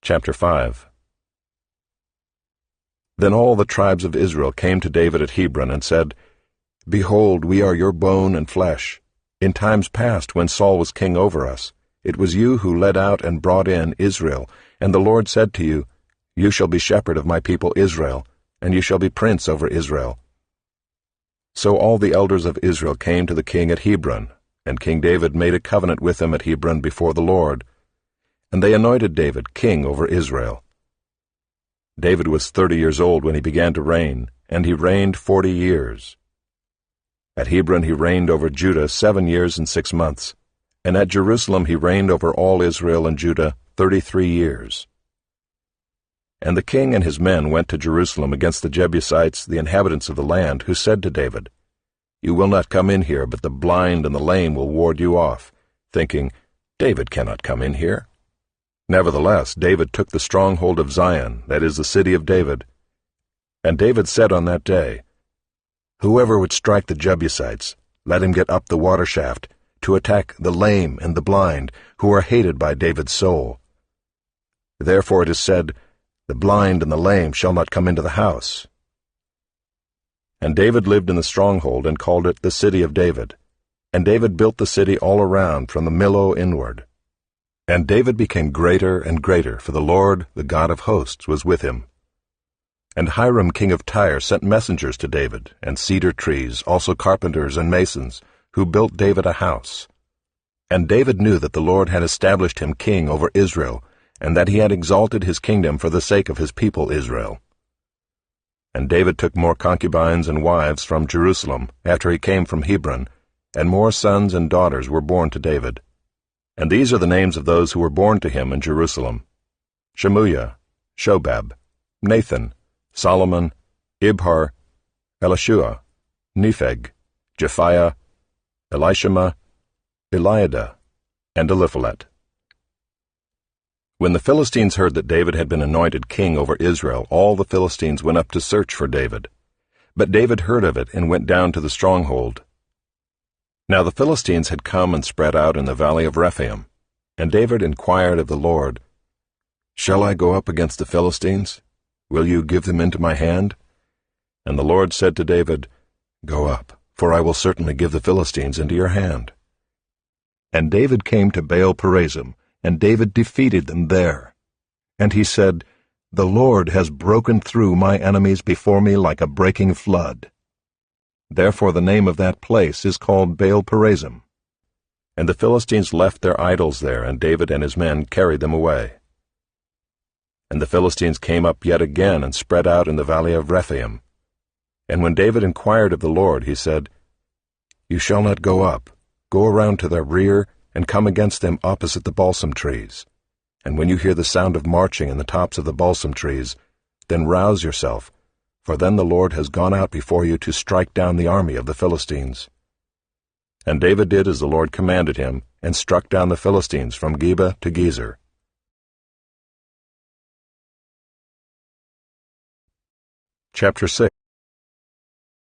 Chapter 5. Then all the tribes of Israel came to David at Hebron and said, Behold, we are your bone and flesh. In times past, when Saul was king over us, it was you who led out and brought in Israel, and the Lord said to you, You shall be shepherd of my people Israel, and you shall be prince over Israel. So all the elders of Israel came to the king at Hebron, and King David made a covenant with them at Hebron before the Lord. And they anointed David king over Israel. David was 30 years old when he began to reign, and he reigned 40 years. At Hebron he reigned over Judah 7 years and 6 months, and at Jerusalem he reigned over all Israel and Judah 33 years. And the king and his men went to Jerusalem against the Jebusites, the inhabitants of the land, who said to David, You will not come in here, but the blind and the lame will ward you off, thinking, David cannot come in here. Nevertheless, David took the stronghold of Zion, that is the city of David. And David said on that day, Whoever would strike the Jebusites, let him get up the water shaft, to attack the lame and the blind, who are hated by David's soul. Therefore it is said, The blind and the lame shall not come into the house. And David lived in the stronghold and called it the city of David. And David built the city all around from the Millo inward. And David became greater and greater, for the Lord, the God of hosts, was with him. And Hiram king of Tyre sent messengers to David, and cedar trees, also carpenters and masons, who built David a house. And David knew that the Lord had established him king over Israel, and that he had exalted his kingdom for the sake of his people Israel. And David took more concubines and wives from Jerusalem, after he came from Hebron, and more sons and daughters were born to David. And these are the names of those who were born to him in Jerusalem: Shemuiah, Shobab, Nathan, Solomon, Ibhar, Elishua, Nepheg, Japhiah, Elishama, Eliada, and Eliphalet. When the Philistines heard that David had been anointed king over Israel, all the Philistines went up to search for David. But David heard of it and went down to the stronghold. Now the Philistines had come and spread out in the valley of Rephaim, and David inquired of the Lord, Shall I go up against the Philistines? Will you give them into my hand? And the Lord said to David, Go up, for I will certainly give the Philistines into your hand. And David came to Baal-perazim, and David defeated them there. And he said, The Lord has broken through my enemies before me like a breaking flood. Therefore the name of that place is called Baal-perazim. And the Philistines left their idols there, and David and his men carried them away. And the Philistines came up yet again and spread out in the valley of Rephaim. And when David inquired of the Lord, he said, You shall not go up. Go around to their rear, and come against them opposite the balsam trees. And when you hear the sound of marching in the tops of the balsam trees, then rouse yourself, for then the Lord has gone out before you to strike down the army of the Philistines. And David did as the Lord commanded him, and struck down the Philistines from Geba to Gezer. Chapter 6.